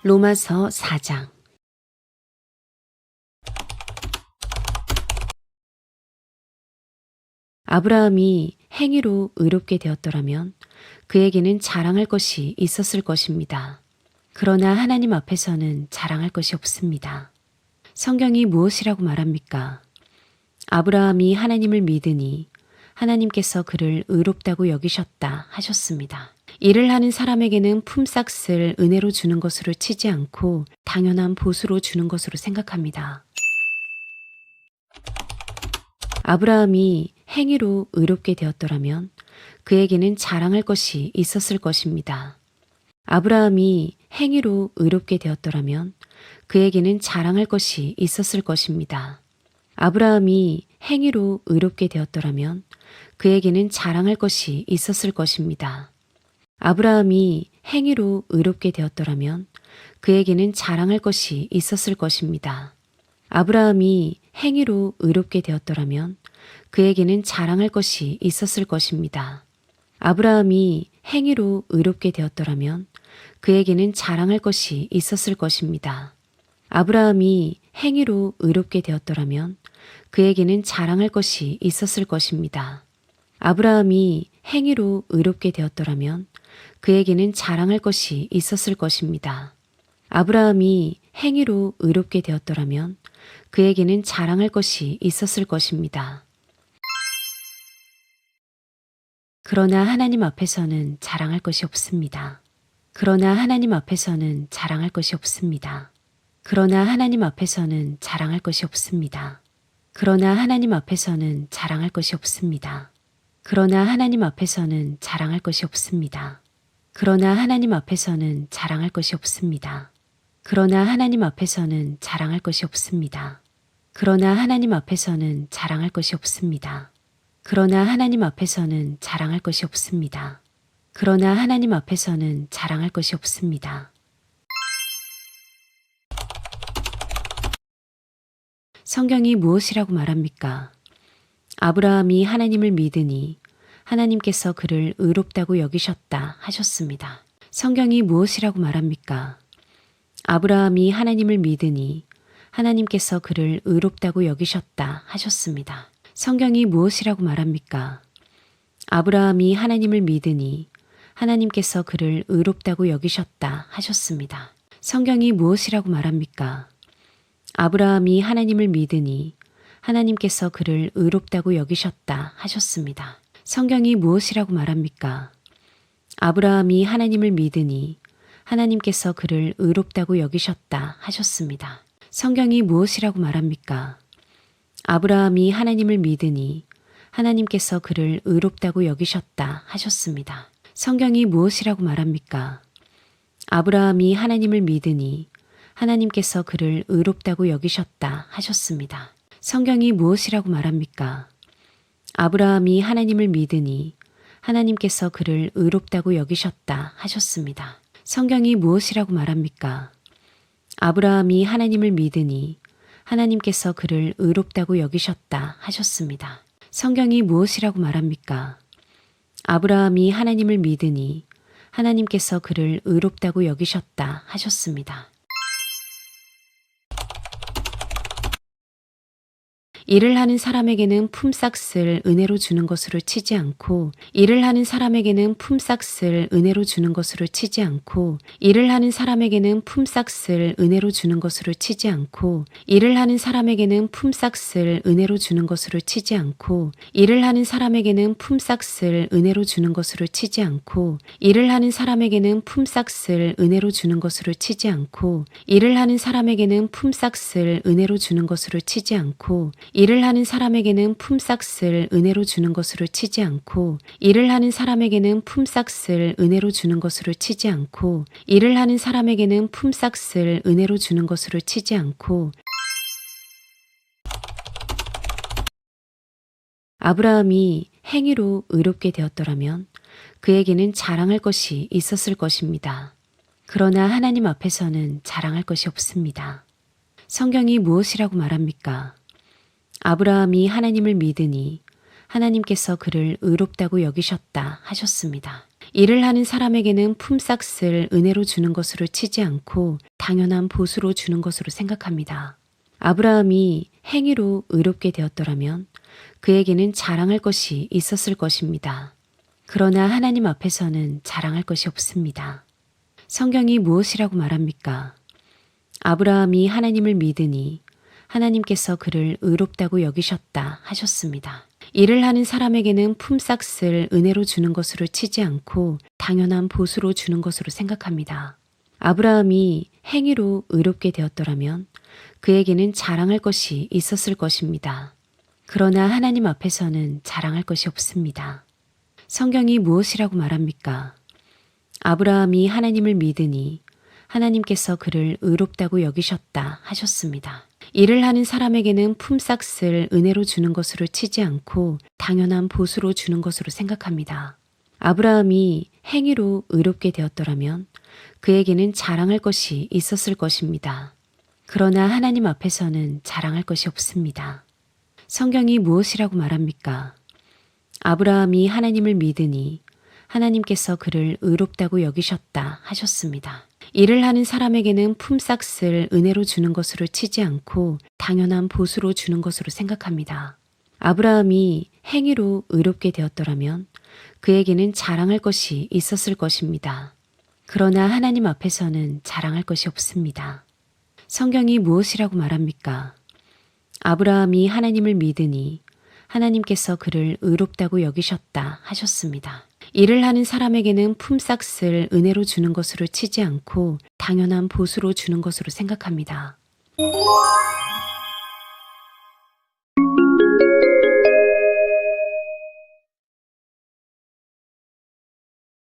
로마서 4장. 아브라함이 행위로 의롭게 되었더라면 그에게는 자랑할 것이 있었을 것입니다. 그러나 하나님 앞에서는 자랑할 것이 없습니다. 성경이 무엇이라고 말합니까? 아브라함이 하나님을 믿으니 하나님께서 그를 의롭다고 여기셨다 하셨습니다. 일을 하는 사람에게는 품삯을 은혜로 주는 것으로 치지 않고 당연한 보수로 주는 것으로 생각합니다. 아브라함이 행위로 의롭게 되었더라면 그에게는 자랑할 것이 있었을 것입니다. 아브라함이 행위로 의롭게 되었더라면 그에게는 자랑할 것이 있었을 것입니다. 아브라함이 행위로 의롭게 되었더라면 그에게는 자랑할 것이 있었을 것입니다. 아브라함이 행위로 의롭게 되었더라면 그에게는 자랑할 것이 있었을 것입니다. 아브라함이 행위로 의롭게 되었더라면 그에게는 자랑할 것이 있었을 것입니다. 아브라함이 행위로 의롭게 되었더라면 그에게는 자랑할 것이 있었을 것입니다. 아브라함이 행위로 의롭게 되었더라면 그에게는 자랑할 것이 있었을 것입니다. 아브라함이 행위로 의롭게 되었더라면 그에게는 자랑할 것이 있었을 것입니다. 아브라함이 행위로 의롭게 되었더라면 그에게는 자랑할 것이 있었을 것입니다. 그러나 하나님 앞에서는 자랑할 것이 없습니다. 그러나 하나님 앞에서는 자랑할 것이 없습니다. 그러나 하나님 앞에서는 자랑할 것이 없습니다. 그러나 하나님 앞에서는 자랑할 것이 없습니다. 그러나 하나님 앞에서는 자랑할 것이 없습니다. 그러나 하나님 앞에서는 자랑할 것이 없습니다. 그러나 하나님 앞에서는 자랑할 것이 없습니다. 그러나 하나님 앞에서는 자랑할 것이 없습니다. 그러나 하나님 앞에서는 자랑할 것이 없습니다. 그러나 하나님 앞에서는 자랑할 것이 없습니다. 성경이 무엇이라고 말합니까? 아브라함이 하나님을 믿으니 하나님께서 그를 의롭다고 여기셨다 하셨습니다. 성경이 무엇이라고 말합니까? 아브라함이 하나님을 믿으니 하나님께서 그를 의롭다고 여기셨다 하셨습니다. 성경이 무엇이라고 말합니까? 아브라함이 하나님을 믿으니 하나님께서 그를 의롭다고 여기셨다 하셨습니다. 성경이 무엇이라고 말합니까? 아브라함이 하나님을 믿으니 하나님께서 그를 의롭다고 여기셨다 하셨습니다. 성경이 무엇이라고 말합니까? 아브라함이 하나님을 믿으니 하나님께서 그를 의롭다고 여기셨다 하셨습니다. 성경이 무엇이라고 말합니까? 아브라함이 하나님을 믿으니 하나님께서 그를 의롭다고 여기셨다 하셨습니다. 성경이 무엇이라고 말합니까? 아브라함이 하나님을 믿으니 하나님께서 그를 의롭다고 여기셨다 하셨습니다. 성경이 무엇이라고 말합니까? 아브라함이 하나님을 믿으니 하나님께서 그를 의롭다고 여기셨다 하셨습니다. 성경이 무엇이라고 말합니까? 아브라함이 하나님을 믿으니 하나님께서 그를 의롭다고 여기셨다 하셨습니다. 성경이 무엇이라고 말합니까? 아브라함이 하나님을 믿으니 하나님께서 그를 의롭다고 여기셨다 하셨습니다. 일을 하는 사람에게는 품삯을 은혜로 주는 것으로 치지 않고 일을 하는 사람에게는 품삯을 은혜로 주는 것으로 치지 않고 일을 하는 사람에게는 품삯을 은혜로 주는 것으로 치지 않고 일을 하는 사람에게는 품삯을 은혜로 주는 것으로 치지 않고 일을 하는 사람에게는 품삯을 은혜로 주는 것으로 치지 않고 일을 하는 사람에게는 품삯을 은혜로 주는 것으로 치지 않고 일을 하는 사람에게는 품삯을 은혜로 주는 것으로 치지 않고 일을 하는 사람에게는 품삯을 은혜로 주는 것으로 치지 않고 일을 하는 사람에게는 품삯을 은혜로 주는 것으로 치지 않고 일을 하는 사람에게는 품삯을 은혜로 주는 것으로 치지 않고 아브라함이 행위로 의롭게 되었더라면 그에게는 자랑할 것이 있었을 것입니다. 그러나 하나님 앞에서는 자랑할 것이 없습니다. 성경이 무엇이라고 말합니까? 아브라함이 하나님을 믿으니 하나님께서 그를 의롭다고 여기셨다 하셨습니다. 일을 하는 사람에게는 품삯을 은혜로 주는 것으로 치지 않고 당연한 보수로 주는 것으로 생각합니다. 아브라함이 행위로 의롭게 되었더라면 그에게는 자랑할 것이 있었을 것입니다. 그러나 하나님 앞에서는 자랑할 것이 없습니다. 성경이 무엇이라고 말합니까? 아브라함이 하나님을 믿으니 하나님께서 그를 의롭다고 여기셨다 하셨습니다. 일을 하는 사람에게는 품삯을 은혜로 주는 것으로 치지 않고 당연한 보수로 주는 것으로 생각합니다. 아브라함이 행위로 의롭게 되었더라면 그에게는 자랑할 것이 있었을 것입니다. 그러나 하나님 앞에서는 자랑할 것이 없습니다. 성경이 무엇이라고 말합니까? 아브라함이 하나님을 믿으니 하나님께서 그를 의롭다고 여기셨다 하셨습니다. 일을 하는 사람에게는 품삯을 은혜로 주는 것으로 치지 않고 당연한 보수로 주는 것으로 생각합니다. 아브라함이 행위로 의롭게 되었더라면 그에게는 자랑할 것이 있었을 것입니다. 그러나 하나님 앞에서는 자랑할 것이 없습니다. 성경이 무엇이라고 말합니까? 아브라함이 하나님을 믿으니 하나님께서 그를 의롭다고 여기셨다 하셨습니다. 일을 하는 사람에게는 품삯을 은혜로 주는 것으로 치지 않고 당연한 보수로 주는 것으로 생각합니다. 아브라함이 행위로 의롭게 되었더라면 그에게는 자랑할 것이 있었을 것입니다. 그러나 하나님 앞에서는 자랑할 것이 없습니다. 성경이 무엇이라고 말합니까? 아브라함이 하나님을 믿으니 하나님께서 그를 의롭다고 여기셨다 하셨습니다. 일을 하는 사람에게는 품삯을 은혜로 주는 것으로 치지 않고 당연한 보수로 주는 것으로 생각합니다.